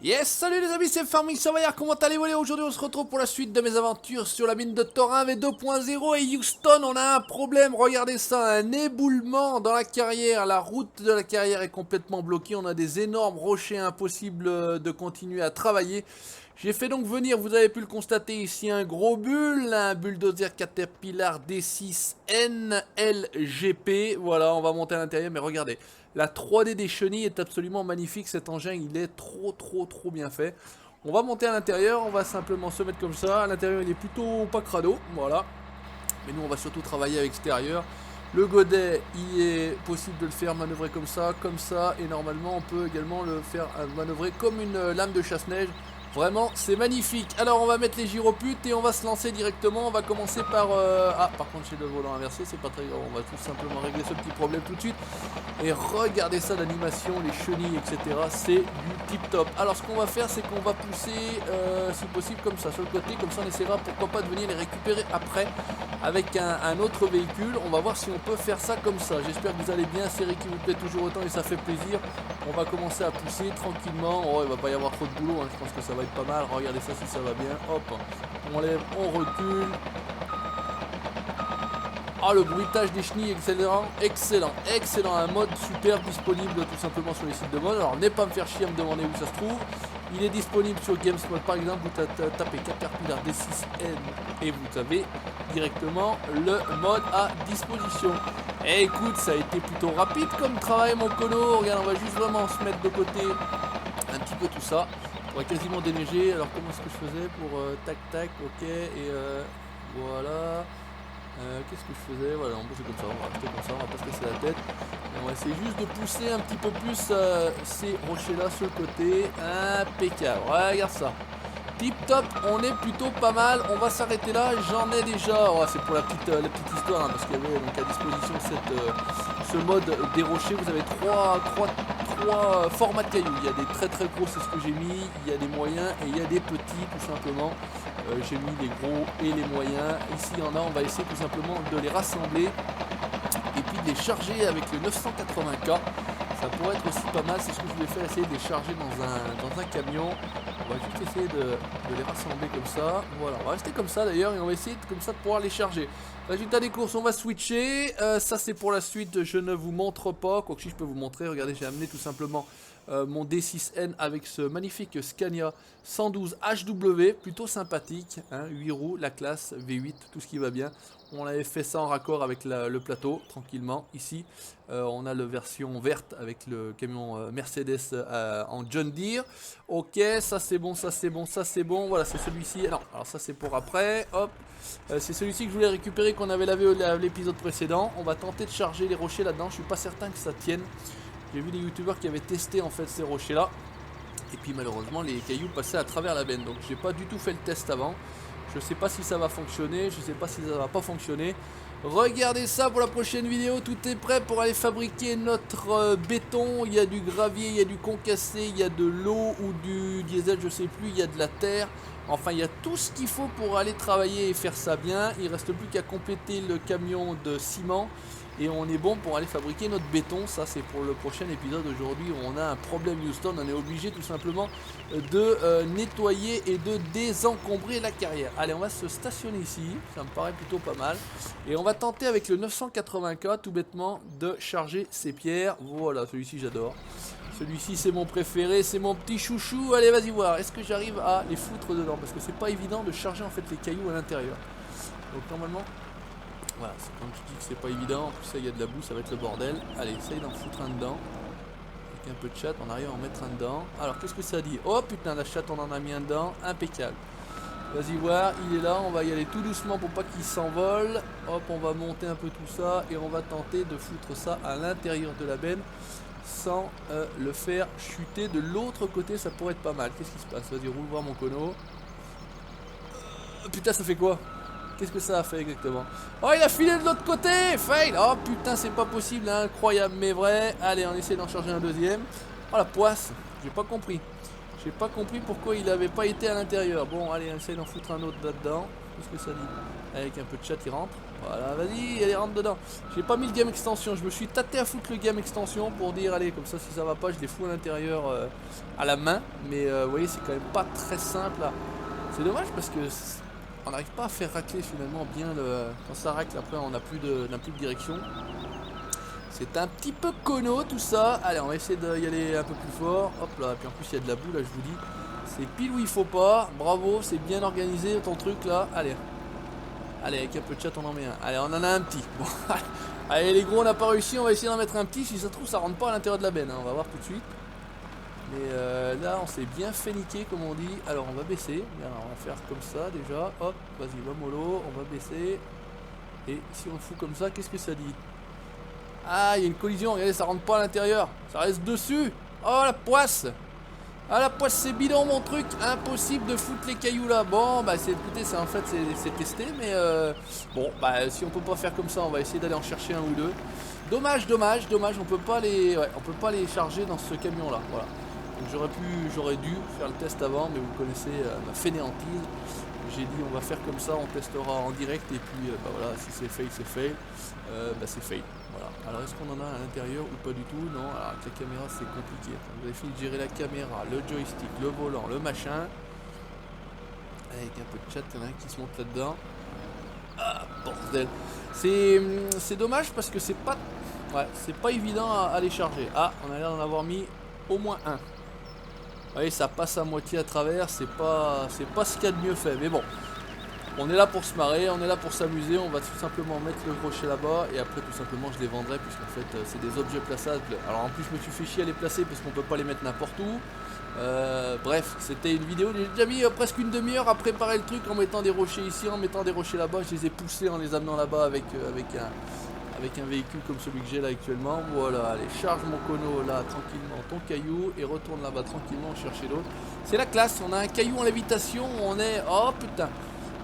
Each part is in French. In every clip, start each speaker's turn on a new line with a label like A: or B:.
A: Yes, salut les amis, c'est Farming Surveyor, comment allez-vous? Aujourd'hui on se retrouve pour la suite de mes aventures sur la mine de Thorin V2.0 et Houston, on a un problème, regardez ça, un éboulement dans la carrière, la route de la carrière est complètement bloquée, on a des énormes rochers impossibles de continuer à travailler. J'ai fait donc venir, vous avez pu le constater ici, un gros un bulldozer Caterpillar D6 NLGP, voilà, on va monter à l'intérieur, mais regardez. La 3D des chenilles est absolument magnifique, cet engin il est trop bien fait. On va monter à l'intérieur, on va simplement se mettre comme ça, à l'intérieur il est plutôt pas crado, voilà. Mais nous on va surtout travailler à l'extérieur. Le godet, il est possible de le faire manœuvrer comme ça, et normalement on peut également le faire manœuvrer comme une lame de chasse-neige. Vraiment, c'est magnifique. Alors on va mettre les gyroputes et on va se lancer directement. On va commencer par... Ah, par contre j'ai le volant inversé, c'est pas très grave. On va tout simplement régler ce petit problème tout de suite. Et regardez ça, l'animation, les chenilles, etc. C'est du tip top. Alors ce qu'on va faire, c'est qu'on va pousser, si possible, comme ça, sur le côté. Comme ça on essaiera, pourquoi pas, de venir les récupérer après avec un autre véhicule. On va voir si on peut faire ça comme ça. J'espère que vous allez bien, série qui vous plaît toujours autant et ça fait plaisir. On va commencer à pousser tranquillement. Oh, il va pas y avoir trop de boulot, hein. Je pense que ça va être pas mal. Regardez ça si ça va bien. Hop, on lève, on recule. Ah, le bruitage des chenilles, excellent, un mode super disponible tout simplement sur les sites de mode. Alors n'aie pas me faire chier à me demander où ça se trouve. Il est disponible sur GamesMod par exemple, vous tapez Caterpillar D6N et vous avez directement le mode à disposition. Et écoute, ça a été plutôt rapide comme travail mon colo. Regarde, on va juste vraiment se mettre de côté un petit peu tout ça. On va quasiment déneiger. Alors comment est-ce que je faisais pour tac, ok, et voilà. Qu'est-ce que je faisais? Voilà, on c'est comme ça, on va rester comme ça, on va pas se casser la tête. Et on va essayer juste de pousser un petit peu plus ces rochers là sur le côté. Impeccable, regarde ça. Tip top, on est plutôt pas mal. On va s'arrêter là, j'en ai déjà. Oh, c'est pour la petite histoire, hein, parce qu'il y avait donc à disposition ce mode des rochers. Vous avez trois formats de cailloux. Il y a des très gros, c'est ce que j'ai mis. Il y a des moyens et il y a des petits, tout simplement. J'ai mis les gros et les moyens. Ici il y en a, on va essayer tout simplement de les rassembler et puis de les charger avec le 980K. Ça pourrait être aussi pas mal, c'est ce que je voulais faire, essayer de les charger dans un camion. On va juste essayer de les rassembler comme ça. Voilà, on va rester comme ça d'ailleurs et on va essayer comme ça de pouvoir les charger. Résultat des courses, on va switcher. Ça c'est pour la suite, je ne vous montre pas. Quoique si je peux vous montrer, regardez, j'ai amené tout simplement mon D6N avec ce magnifique Scania 112 HW, plutôt sympathique, hein, 8 roues, la classe V8, tout ce qui va bien. On avait fait ça en raccord avec le plateau, tranquillement. Ici, on a la version verte avec le camion Mercedes en John Deere. Ok, ça c'est bon, ça c'est bon, ça c'est bon. Voilà, c'est celui-ci. Non, alors ça c'est pour après. Hop, c'est celui-ci que je voulais récupérer, qu'on avait lavé à l'épisode précédent. On va tenter de charger les rochers là-dedans. Je suis pas certain que ça tienne. J'ai vu des youtubeurs qui avaient testé en fait ces rochers là. Et puis malheureusement les cailloux passaient à travers la benne. Donc j'ai pas du tout fait le test avant. Je sais pas si ça va fonctionner, je sais pas si ça va pas fonctionner. Regardez ça pour la prochaine vidéo, tout est prêt pour aller fabriquer notre béton. Il y a du gravier, il y a du concassé, il y a de l'eau ou du diesel, je sais plus, il y a de la terre. Enfin, il y a tout ce qu'il faut pour aller travailler et faire ça bien. Il reste plus qu'à compléter le camion de ciment. Et on est bon pour aller fabriquer notre béton. Ça c'est pour le prochain épisode. Aujourd'hui on a un problème Houston. On est obligé tout simplement de nettoyer et de désencombrer la carrière. Allez, on va se stationner ici. Ça me paraît plutôt pas mal. Et on va tenter avec le 980K tout bêtement de charger ces pierres. Voilà, celui-ci j'adore. Celui-ci c'est mon préféré, c'est mon petit chouchou. Allez, vas-y voir. Est-ce que j'arrive à les foutre dedans? Parce que c'est pas évident de charger en fait les cailloux à l'intérieur. Donc normalement... Voilà, quand je dis que c'est pas évident, en plus ça il y a de la boue, ça va être le bordel. Allez, essaye d'en foutre un dedans. Avec un peu de chat, on arrive à en mettre un dedans. Alors qu'est-ce que ça dit? Oh putain, la chatte on en a mis un dedans, impeccable. Vas-y voir, il est là, on va y aller tout doucement pour pas qu'il s'envole. Hop, on va monter un peu tout ça et on va tenter de foutre ça à l'intérieur de la benne sans le faire chuter de l'autre côté, ça pourrait être pas mal. Qu'est-ce qui se passe? Vas-y, roule voir mon cono. Putain, ça fait quoi? Qu'est-ce que ça a fait exactement? Oh, il a filé de l'autre côté! Fail! Oh putain, c'est pas possible, hein. Incroyable mais vrai. Allez, on essaie d'en charger un deuxième. Oh la poisse! J'ai pas compris. J'ai pas compris pourquoi il avait pas été à l'intérieur. Bon, allez, on essaie d'en foutre un autre là-dedans. Qu'est-ce que ça dit? Avec un peu de chat, il rentre. Voilà, vas-y, allez, rentre dedans. J'ai pas mis le game extension, je me suis tâté à foutre le game extension pour dire, allez, comme ça, si ça va pas, je les fous à l'intérieur à la main. Mais vous voyez, c'est quand même pas très simple là. C'est dommage parce que on n'arrive pas à faire racler finalement bien le. Quand ça racle, après, on n'a plus de direction. C'est un petit peu cono tout ça. Allez, on va essayer d'y aller un peu plus fort. Hop là, et puis en plus, il y a de la boue là, je vous dis. C'est pile où il faut pas. Bravo, c'est bien organisé ton truc là. Allez. Allez, avec un peu de chat, on en met un. Allez, on en a un petit. Bon, allez, les gros, on n'a pas réussi. On va essayer d'en mettre un petit. Si ça se trouve, ça rentre pas à l'intérieur de la benne. Hein. On va voir tout de suite. Mais là, on s'est bien fait niquer, comme on dit. Alors, on va baisser. Alors, on va faire comme ça déjà. Hop, vas-y, va mollo. On va baisser. Et si on le fout comme ça, qu'est-ce que ça dit? Ah, il y a une collision. Regardez, ça rentre pas à l'intérieur. Ça reste dessus. Oh, la poisse. Ah, la poisse, c'est bidon mon truc, impossible de foutre les cailloux là. Bon, bah écoutez, c'est en fait c'est testé, mais bon, bah si on peut pas faire comme ça, on va essayer d'aller en chercher un ou deux. Dommage, on peut pas les charger dans ce camion là. Voilà. Donc j'aurais dû faire le test avant, mais vous connaissez ma fainéantise. J'ai dit on va faire comme ça, on testera en direct et puis bah voilà, si c'est fail, c'est fail. Bah c'est fail. Voilà. Alors est-ce qu'on en a à l'intérieur ou pas du tout? Non, alors avec la caméra c'est compliqué. Vous avez fini de gérer la caméra, le joystick, le volant, le machin. Avec un peu de chat, il y en a un qui se monte là-dedans. Ah bordel. C'est dommage parce que c'est pas évident à les charger. Ah, on a l'air d'en avoir mis au moins un. Vous voyez, ça passe à moitié à travers, c'est pas ce qu'il y a de mieux fait, mais bon. On est là pour se marrer, on est là pour s'amuser, on va tout simplement mettre le crochet là-bas et après tout simplement je les vendrai puisqu'en fait c'est des objets plaçables. Alors en plus je me suis fait chier à les placer parce qu'on peut pas les mettre n'importe où. Bref, c'était une vidéo, j'ai déjà mis presque une demi-heure à préparer le truc en mettant des rochers ici, en mettant des rochers là-bas, je les ai poussés en les amenant là-bas avec un véhicule comme celui que j'ai là actuellement. Voilà, allez, charge mon cono là tranquillement ton caillou et retourne là-bas tranquillement chercher l'autre. C'est la classe, on a un caillou en lévitation, on est... Oh putain,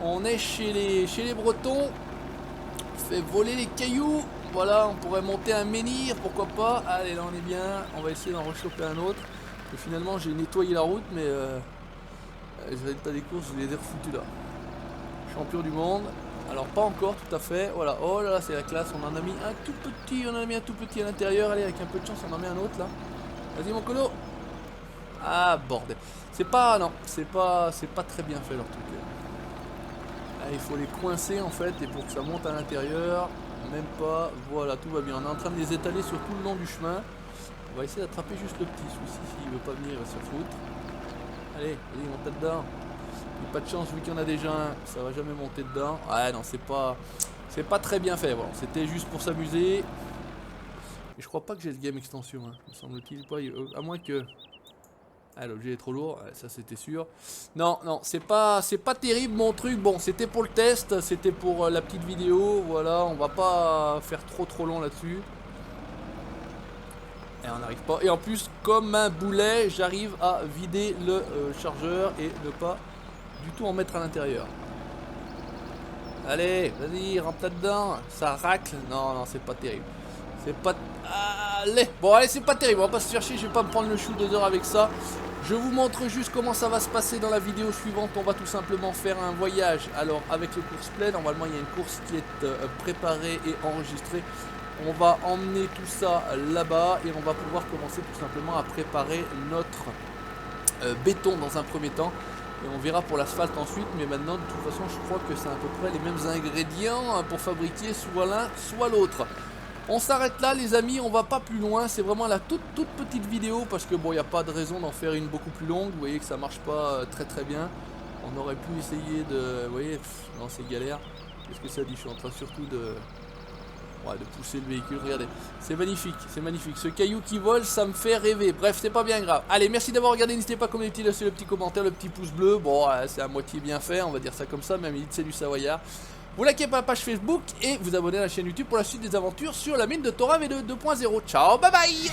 A: on est chez les Bretons, on fait voler les cailloux. Voilà, on pourrait monter un menhir, pourquoi pas. Allez, là on est bien, on va essayer d'en rechoper un autre. Et finalement j'ai nettoyé la route, mais les résultats des courses, je les ai refoutus là. Champion du monde. Alors pas encore tout à fait, voilà, oh là là c'est la classe, on en a mis un tout petit à l'intérieur, allez avec un peu de chance on en met un autre là. Vas-y mon colo. Ah bordel, c'est pas très bien fait leur truc. Là, il faut les coincer en fait et pour que ça monte à l'intérieur, même pas, voilà tout va bien, on est en train de les étaler sur tout le long du chemin. On va essayer d'attraper juste le petit souci, s'il veut pas venir il va se faire foutre. Allez, vas-y monte dedans. Pas de chance vu qu'il y en a déjà un, ça va jamais monter dedans. Ouais non c'est pas très bien fait, voilà. C'était juste pour s'amuser. Et je crois pas que j'ai le game extension, hein. Me semble-t-il pas, à moins que... Ah l'objet est trop lourd, ouais, ça c'était sûr. Non, c'est pas terrible mon truc, bon c'était pour le test, c'était pour la petite vidéo, voilà, on va pas faire trop long là-dessus. Et on n'arrive pas, et en plus comme un boulet, j'arrive à vider le chargeur et ne pas du tout en mettre à l'intérieur. Allez, vas-y, rentre là-dedans. Ça racle. Non, c'est pas terrible. C'est pas... Allez. Bon, allez, c'est pas terrible. On va pas se faire chier. Je vais pas me prendre le chou d'odeur avec ça. Je vous montre juste comment ça va se passer dans la vidéo suivante. On va tout simplement faire un voyage. Alors, avec le course play, normalement, il y a une course qui est préparée et enregistrée. On va emmener tout ça là-bas et on va pouvoir commencer tout simplement à préparer notre béton dans un premier temps. Et on verra pour l'asphalte ensuite, mais maintenant de toute façon je crois que c'est à peu près les mêmes ingrédients pour fabriquer soit l'un soit l'autre. On s'arrête là les amis, on va pas plus loin, c'est vraiment la toute petite vidéo parce que bon il n'y a pas de raison d'en faire une beaucoup plus longue, vous voyez que ça marche pas très bien. On aurait pu essayer de... Vous voyez, non c'est galère. Qu'est-ce que ça dit? Je suis en train surtout de pousser le véhicule, regardez, c'est magnifique, ce caillou qui vole, ça me fait rêver, bref, c'est pas bien grave. Allez, merci d'avoir regardé, n'hésitez pas comme d'habitude à laisser le petit commentaire, le petit pouce bleu, bon, c'est à moitié bien fait, on va dire ça comme ça, même c'est du Savoyard. Vous likez pas la page Facebook et vous abonnez à la chaîne YouTube pour la suite des aventures sur la mine de Thora V2 2.0. Ciao, bye bye.